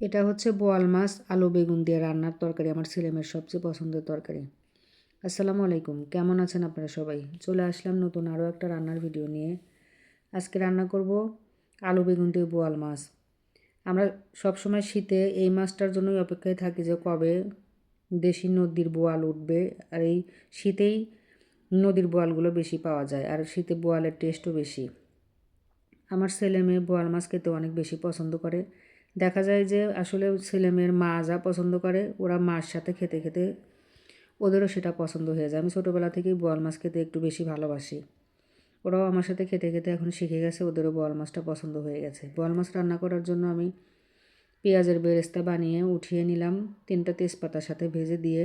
এটা হচ্ছে বোয়াল মাছ আলু বেগুন দিয়ে রান্নার তরকারি, আমার ছেলেমেয়ের সবচেয়ে পছন্দের তরকারি। আসসালামু আলাইকুম, কেমন আছেন আপনারা সবাই? চলে আসলাম নতুন আরও একটা রান্নার ভিডিও নিয়ে। আজকে রান্না করব আলু বেগুন দিয়ে বোয়াল মাছ। আমরা সবসময় শীতে এই মাছটার জন্যই অপেক্ষায় থাকি যে কবে দেশি নদীর বোয়াল উঠবে। আর এই শীতেই নদীর বোয়ালগুলো বেশি পাওয়া যায়, আর শীতে বোয়ালের টেস্টও বেশি। আমার ছেলে মেয়ে বোয়াল মাছ খেতে অনেক বেশি পছন্দ করে। দেখা যায় যে আসলে ছেলে মেয়ের মা যা পছন্দ করে ওরা মার সাথে খেতে খেতে ওদেরও সেটা পছন্দ হয়ে যায়। আমি ছোটোবেলা থেকেই বোয়াল মাছ খেতে একটু বেশি ভালোবাসি। ওরাও আমার সাথে খেতে খেতে এখন শিখে গেছে, ওদেরও বোয়াল মাছটা পছন্দ হয়ে গেছে। বোয়াল মাছ রান্না করার জন্য আমি পেঁয়াজের বেরেস্তা বানিয়ে উঠিয়ে নিলাম, 3টা তেজপাতার সাথে ভেজে দিয়ে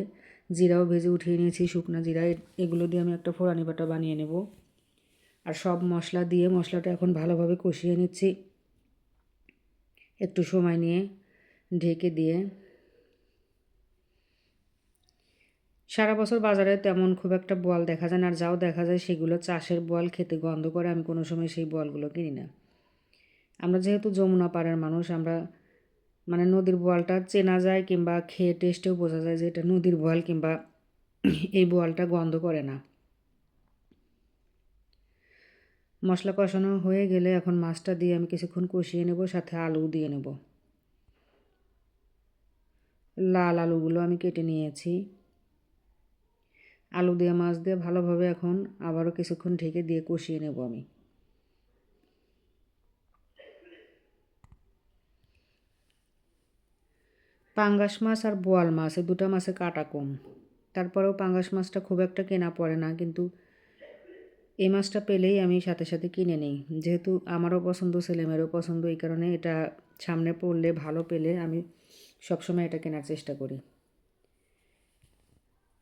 জিরাও ভেজে উঠিয়ে নিয়েছি, শুকনা জিরা। এগুলো দিয়ে আমি একটা ফোড়ানি বাটা বানিয়ে নেব। আর সব মশলা দিয়ে মশলাটা এখন ভালোভাবে কষিয়ে নিচ্ছি, একটু সময় নিয়ে ঢেকে দিয়ে। সারা বছর বাজারে তেমন খুব একটা বোয়াল দেখা যায় না, আর যাও দেখা যায় সেগুলো চাষের বোয়াল, খেতে গন্ধ করে। আমি কোনো সময় সেই বোয়ালগুলো কিনি না। আমরা যেহেতু যমুনা পাড়ের মানুষ, আমরা মানে নদীর বোয়ালটা চেনা যায়, কিংবা খেয়ে টেস্টেও বোঝা যায় যে এটা নদীর বোয়াল, কিংবা এই বোয়ালটা গন্ধ করে না। মশলা কষানো হয়ে গেলে এখন মাছটা দিয়ে আমি কিছুক্ষণ কষিয়ে নেব, সাথে আলু দিয়ে নেব। লাল আলুগুলো আমি কেটে নিয়েছি। আলু দিয়ে মাছ দিয়ে ভালোভাবে এখন আবারও কিছুক্ষণ ঢেকে দিয়ে কষিয়ে নেব আমি। পাঙ্গাস মাছ আর বোয়াল মাছ এই দুটো মাছে কাটা কম, তারপরেও পাঙ্গাস মাছটা খুব একটা কেনা পড়ে না, কিন্তু এই মাছটা পেলেই আমি সাথে সাথে কিনে নিই। যেহেতু আমারও পছন্দ, ছেলেমেয়েরও পছন্দ, এই কারণে এটা সামনে পড়লে ভালো পেলে আমি সবসময় এটা কেনার চেষ্টা করি।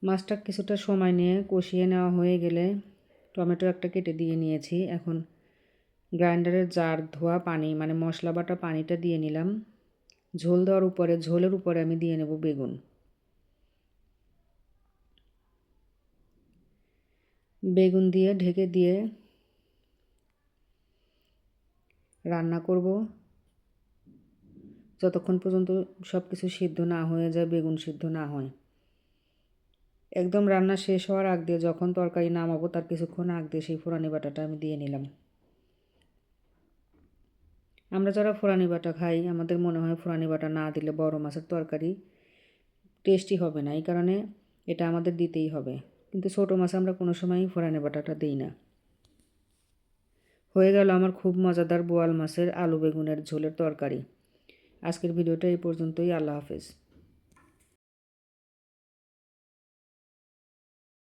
মাছটা কিছুটা সময় নিয়ে কষিয়ে নেওয়া হয়ে গেলে টমেটো একটা কেটে দিয়ে নিয়েছি। এখন গ্রাইন্ডারের জার ধোয়া পানি, মানে মশলা বাটা পানিটা দিয়ে নিলাম। ঝোলের উপরে আমি দিয়ে নেব বেগুন। বেগুন দিয়ে ঢেকে দিয়ে রান্না করব যতক্ষণ পর্যন্ত সব কিছু সিদ্ধ না হয়ে যায়, বেগুন সিদ্ধ না হয়। একদম রান্না শেষ হওয়ার আগ দিয়ে, যখন তরকারি নামাবো তার কিছুক্ষণ আগ দিয়ে সেই ফোড়ানি বাটাটা আমি দিয়ে নিলাম। আমরা যারা ফোড়ানি বাটা খাই, আমাদের মনে হয় ফোড়ানি বাটা না দিলে বড় মাছের তরকারি টেস্টি হবে না, এই কারণে এটা আমাদের দিতেই হবে। কিন্তু ছোটো মাছ আমরা কোনো সময়ই ফোড়ানি বাটাটা দিই না। হয়ে গেল আমার খুব মজাদার বোয়াল মাছের আলু বেগুনের ঝোলের তরকারি। আজকের ভিডিওটা এই পর্যন্তই। আল্লাহ হাফেজ।